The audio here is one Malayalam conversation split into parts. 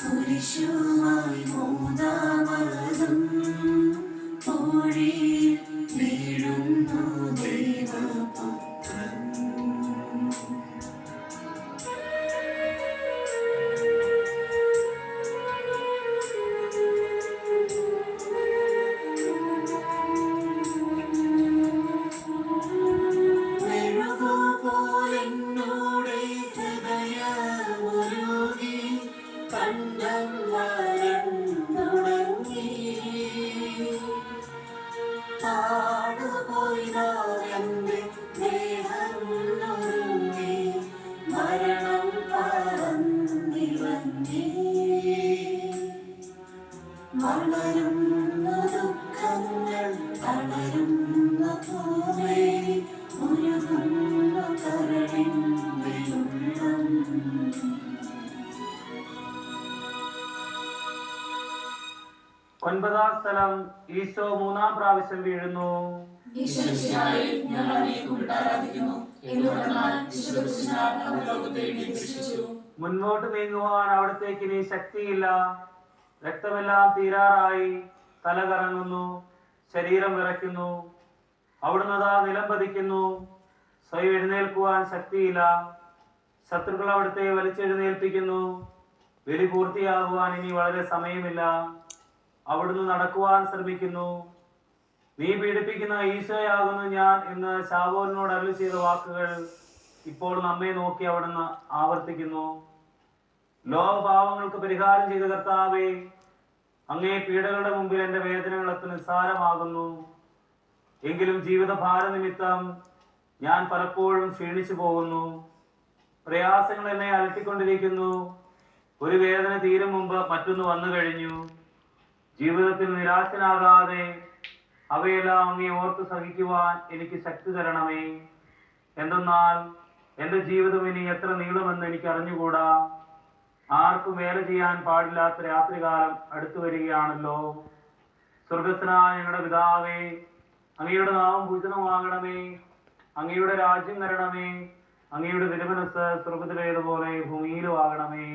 കുരിശുമായി മൂന്നാമതും കോഴിയിൽ വീഴുന്നു ദൈവപുത്രൻ. വളരുന്ന ദുഃഖങ്ങൾ തളരുന്ന പൂമേനി ഉരുകുന്ന കരളിന്റെ ഉള്ളം. ഒൻപതാം സ്ഥലം. ഈശോ മൂന്നാം പ്രാവശ്യം വീഴുന്നു. മുന്നോട്ട് നീങ്ങുവാൻ അവിടത്തേക്ക് ഇനി ശക്തിയില്ല. രക്തമെല്ലാം തീരാറായി. തല കറങ്ങുന്നു, ശരീരം വിറയ്ക്കുന്നു. അവിടുന്ന് നിലം പതിക്കുന്നു. സ്വയം എഴുന്നേൽക്കുവാൻ ശക്തിയില്ല. ശത്രുക്കൾ അവിടുത്തെ വലിച്ചെഴുന്നേൽപ്പിക്കുന്നു. ബലി പൂർത്തിയാകുവാൻ ഇനി വളരെ സമയമില്ല. അവിടുന്ന് നടക്കുവാൻ ശ്രമിക്കുന്നു. നീ പീഡിപ്പിക്കുന്ന ഈശോയാകുന്നു ഞാൻ എന്ന് ശാവോലിനോട് അരുളി ചെയ്ത വാക്കുകൾ ഇപ്പോൾ നമ്മെ നോക്കി അവിടുന്ന് ആവർത്തിക്കുന്നു. ലോകപാവങ്ങൾക്ക് പരിഹാരം ചെയ്ത കർത്താവേ, അങ്ങേ പീഡകളുടെ മുമ്പിൽ എൻ്റെ വേദനകളൊക്കെ നിസ്സാരമാകുന്നു. എങ്കിലും ജീവിത ഭാരനിമിത്തം ഞാൻ പലപ്പോഴും ക്ഷീണിച്ചു പോകുന്നു. പ്രയാസങ്ങൾ എന്നെ അലട്ടിക്കൊണ്ടിരിക്കുന്നു. ഒരു വേദന തീരും മുമ്പ് മറ്റൊന്ന് വന്നു കഴിഞ്ഞു. ജീവിതത്തിൽ നിരാശനാകാതെ അവയെല്ലാം അങ്ങേ ഓർത്ത് സഹിക്കുവാൻ എനിക്ക് ശക്തി തരണമേ. എന്തെന്നാൽ എൻ്റെ ജീവിതം ഇനി എത്ര നീളുമെന്ന് എനിക്ക് അറിഞ്ഞുകൂടാ. ആർക്കും വേല ചെയ്യാൻ പാടില്ലാത്ത രാത്രികാലം അടുത്തു വരികയാണല്ലോ. സ്വർഗസ്ഥനായ ഞങ്ങളുടെ പിതാവേ, അങ്ങയുടെ നാമം പൂജിതമാകണമേ. അങ്ങയുടെ രാജ്യം വരണമേ. അങ്ങയുടെ തിരുമനസ്സ് സ്വർഗത്തിലേതുപോലെ ഭൂമിയിലും ആകണമേ.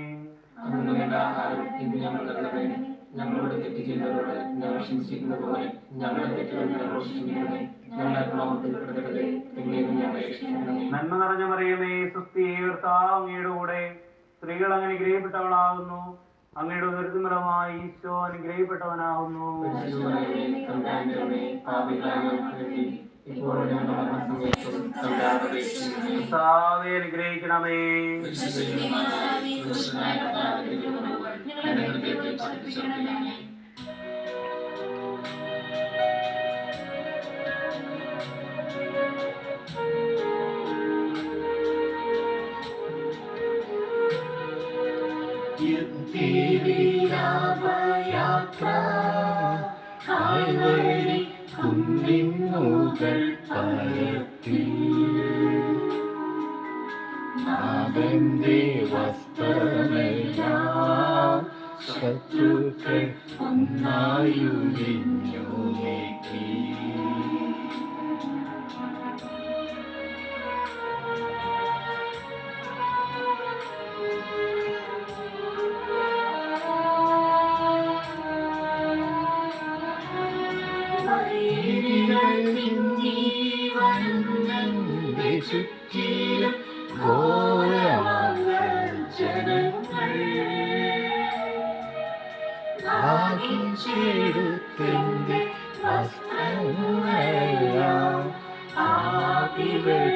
ഞങ്ങളോട് തെറ്റ് ചെയ്തവരോട് ഞങ്ങൾ ക്ഷമിച്ചിരിക്കുന്ന പോലെ ഞങ്ങളുടെ തെറ്റുകൾ ഞങ്ങളോട് ക്ഷമിക്കണമേ. ഞങ്ങളെ പ്രലോഭനത്തിൽപ്പെടുത്തരുതേ, തിന്മയിൽ ഞങ്ങളെ രക്ഷിക്കണമേ. നന്മ നിറഞ്ഞ മറിയമേ, സ്വസ്തി, കർത്താവ് അങ്ങയുടെ കൂടെ. സ്ത്രീകൾ അങ്ങ് അനുഗ്രഹിക്കപ്പെട്ടവളാകുന്നു. അങ്ങയുടെ ഉദരത്തിൻഫലമായ ഈശോ അനുഗ്രഹിക്കപ്പെട്ടവനാകുന്നു. കർത്താവേ അനുഗ്രഹിക്കണമേ. യാത്ര കാൽവരി കുന്നിൻമുകൾ പരത്തിൽ നാഥന്റെ വസ്ത്രമെല്ലാം ശത്രുക്കൾ ഒന്നായുരിഞ്ഞു നീക്കി. ചുറ്റിലും ഘോരജനങ്ങൾ ഭാഗിച്ചെടുത്തിന്റെ വസ്ത്രങ്ങളെല്ലാം ആദികൾ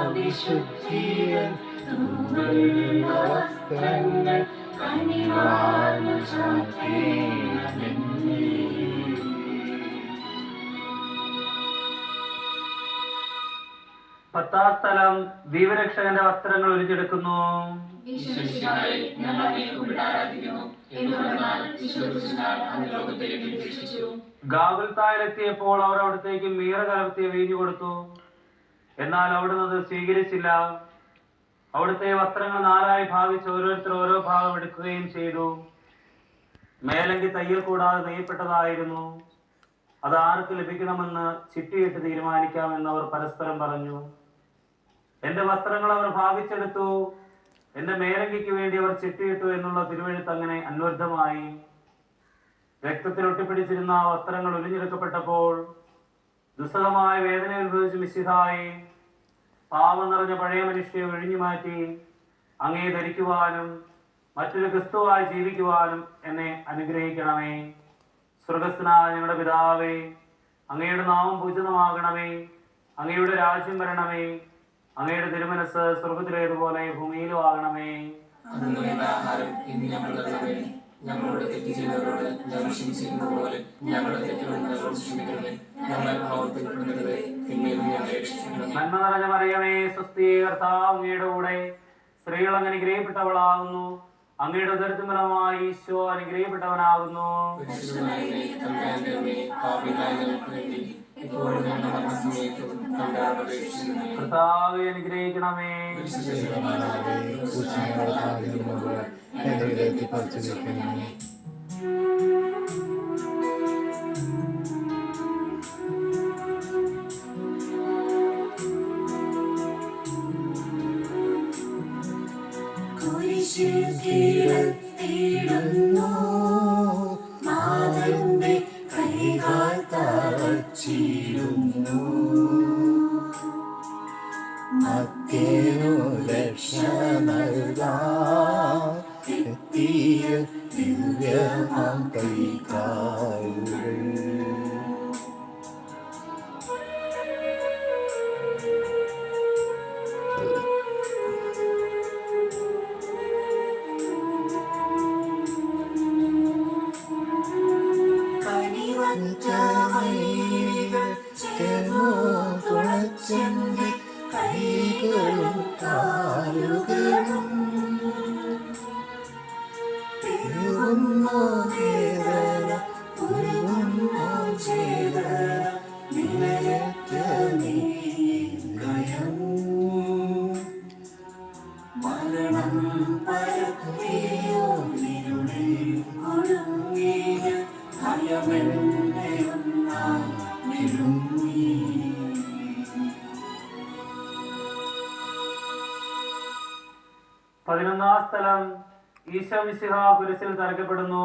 നാദാവിശുദ്ധിയൻ വസ്ത്രങ്ങൾ അനിവാര്യ ചാത്തേണമെന്നേ. പത്താം സ്ഥലം. ദീപരക്ഷകന്റെ വസ്ത്രങ്ങൾ ഉരിഞ്ഞെടുക്കുന്നു. ഗാഗുൽത്തായിലെത്തിയപ്പോൾ അവർ അവിടത്തേക്ക് മീറ കലർത്തിയ വീഞ്ഞു കൊടുത്തു. എന്നാൽ അവിടുന്ന് അത് സ്വീകരിച്ചില്ല. അവിടുത്തെ വസ്ത്രങ്ങൾ നാലായി ഭാഗിച്ച് ഓരോരുത്തർ ഓരോ ഭാഗം എടുക്കുകയും ചെയ്തു. മേലങ്കി തയ്യൽ കൂടാതെ നെയ്യപ്പെട്ടതായിരുന്നു. അത് ആർക്ക് ലഭിക്കണമെന്ന് ചിട്ടിയിട്ട് തീരുമാനിക്കാമെന്ന് അവർ പരസ്പരം പറഞ്ഞു. എന്റെ വസ്ത്രങ്ങൾ അവർ ഭാഗിച്ചെടുത്തു, എന്റെ മേലങ്കിക്ക് വേണ്ടി അവർ ചിട്ടിയിട്ടു എന്നുള്ള തിരുവെഴുത്ത് അങ്ങനെ അന്വർത്ഥമായി. രക്തത്തിൽ ഒട്ടിപ്പിടിച്ചിരുന്ന വസ്ത്രങ്ങൾ ഒലിഞ്ഞെടുക്കപ്പെട്ടപ്പോൾ ദുസ്സഹമായ വേദന അനുഭവിച്ച് മിശിഹായി പാപം നിറഞ്ഞ പഴയ മനുഷ്യയെ ഒഴിഞ്ഞു മാറ്റി അങ്ങേ ധരിക്കുവാനും മറ്റൊരു ക്രിസ്തുവായി ജീവിക്കുവാനും എന്നെ അനുഗ്രഹിക്കണമേ. സ്വർഗസ്ഥനായ ഞങ്ങളുടെ പിതാവേ, അങ്ങയുടെ നാമം പൂജിതമാകണമേ, അങ്ങയുടെ രാജ്യം വരണമേ, അങ്ങയുടെ തിരുമനസ് സ്വർഗത്തിലേതുപോലെ ഭൂമിയിലും ആകണമേ. ഞങ്ങളോട് തെറ്റ് ചെയ്തവരോട് ഞങ്ങൾ ക്ഷമിച്ചിരുന്നത് പോലെ ഞങ്ങളുടെ തെറ്റുകൾ ഞങ്ങളോട് ക്ഷമിക്കണമേ. ഞങ്ങളെ പ്രവർത്തിക്കപ്പെടുന്നത് പിന്നീട് ഞങ്ങളെ രക്ഷിക്കണമേ. നന്മ നിറഞ്ഞ മറിയമേ, സ്വസ്തി, കർത്താവ് അങ്ങയുടെ കൂടെ സ്ത്രീകൾ അങ്ങ് അനുഗ്രഹിക്കപ്പെട്ടവളാകുന്നു. അങ്ങയുടെ ഉദരത്തിൻഫലമായി ഈശോ അനുഗ്രഹിക്കപ്പെട്ടവനാകുന്നു. കർത്താവേ അനുഗ്രഹിക്കണമേ. കീഴത്തിടുന്നു നാഥന്റെ കൈകാൽ തറച്ചിടുന്നു. മത്തേനു രക്ഷ നൽകാൻ എത്തിയ ദിവ്യമാം കൈകാലുകൾ. കൈകളും കാലുകളും പെരുകുന്നോ വേദന ഉരുകുന്നോ ചേതന നിലയറ്റ നീർഗയം. മരണം പരത്തിയോ ഇരുളിൽ കുടുങ്ങിയ ഭയമെന്നെ ഒന്നാം വിഴുങ്ങി. പതിനൊന്നാം സ്ഥലം. ഈശോ മിശിഹ കുരിശിൽ തറയ്ക്കപ്പെടുന്നു.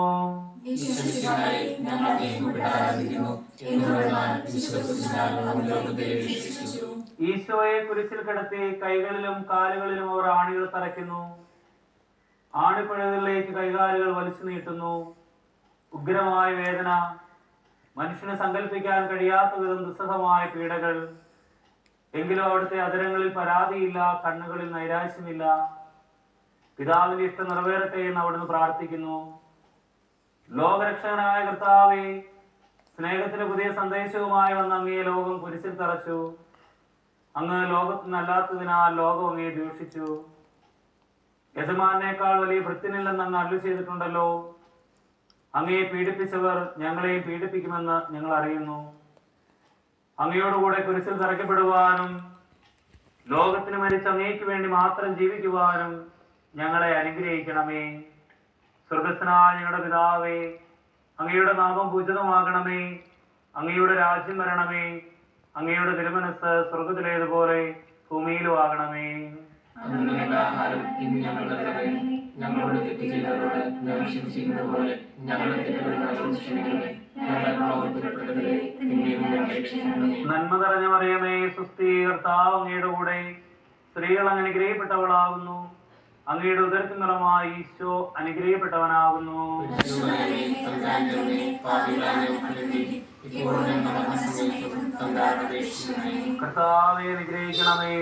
ഈശോയെ കുരിശിൽ കിടത്തി കൈകളിലും കാലുകളിലും അവർ ആണികൾ തറയ്ക്കുന്നു. ആണിപ്പഴകളിലേക്ക് കൈകാലുകൾ വലിച്ചു നീട്ടുന്നു. ഉഗ്രമായ വേദന, മനുഷ്യന് സങ്കല്പിക്കാൻ കഴിയാത്ത വിധം ദുസ്സഹമായ പീഡകൾ. എങ്കിലും അവിടുത്തെ അധരങ്ങളിൽ പരാതിയില്ല, കണ്ണുകളിൽ നൈരാശ്യമില്ല. പിതാവിന്റെ ഇഷ്ടം നിറവേറട്ടെ എന്ന് അവിടുന്ന് പ്രാർത്ഥിക്കുന്നു. ലോകരക്ഷകനായ കർത്താവേ, സ്നേഹത്തിന് പുതിയ സന്ദേശവുമായി വന്ന അങ്ങേ ലോകം കുരിശിൽ തറച്ചു. അങ്ങ് ലോകത്തിനല്ലാത്തതിനാൽ ലോകം അങ്ങേ ദൂഷിച്ചു. യജമാനേക്കാൾ വലിയ ഭൃത്യനില്ലെന്ന് അങ്ങ് അരുളി ചെയ്തിട്ടുണ്ടല്ലോ. അങ്ങയെ പീഡിപ്പിച്ചവർ ഞങ്ങളെയും പീഡിപ്പിക്കുമെന്ന് ഞങ്ങൾ അറിയുന്നു. അങ്ങയോടുകൂടെ കുരിശിൽ തറയ്ക്കപ്പെടുവാനും ലോകത്തിന് മരിച്ച അങ്ങേക്ക് വേണ്ടി മാത്രം ജീവിക്കുവാനും ഞങ്ങളെ അനുഗ്രഹിക്കണമേ. സ്വർഗസ്ഥനായ ഞങ്ങളുടെ പിതാവേ, അങ്ങയുടെ നാമം പൂജിതമാകണമേ, അങ്ങയുടെ രാജ്യം വരണമേ, അങ്ങയുടെ തിരുമനസ് സ്വർഗത്തിലേതുപോലെ ഭൂമിയിലും ആകണമേ. ഞങ്ങളോട് തെറ്റ് ചെയ്തവരോട് ഞങ്ങൾ ക്ഷമിച്ചിരുന്നത് പോലെ ഞങ്ങളുടെ തെറ്റുകൾ ഞങ്ങളോട് ക്ഷമിക്കണമേ. ഞങ്ങളെ പ്രവർത്തിക്കപ്പെടുന്നത് പിന്നീട് ഞങ്ങളെ രക്ഷിക്കണമേ. നന്മ നിറഞ്ഞ മറിയമേ, സ്വസ്തി, കർത്താവ് അങ്ങയുടെ കൂടെ സ്ത്രീകൾ അങ്ങ് അനുഗ്രഹിക്കപ്പെട്ടവളാകുന്നു. അങ്ങയുടെ ഉദരത്തിൻഫലമായി ഈശോ അനുഗ്രഹിക്കപ്പെട്ടവനാകുന്നു. കർത്താവേ അനുഗ്രഹിക്കണമേ.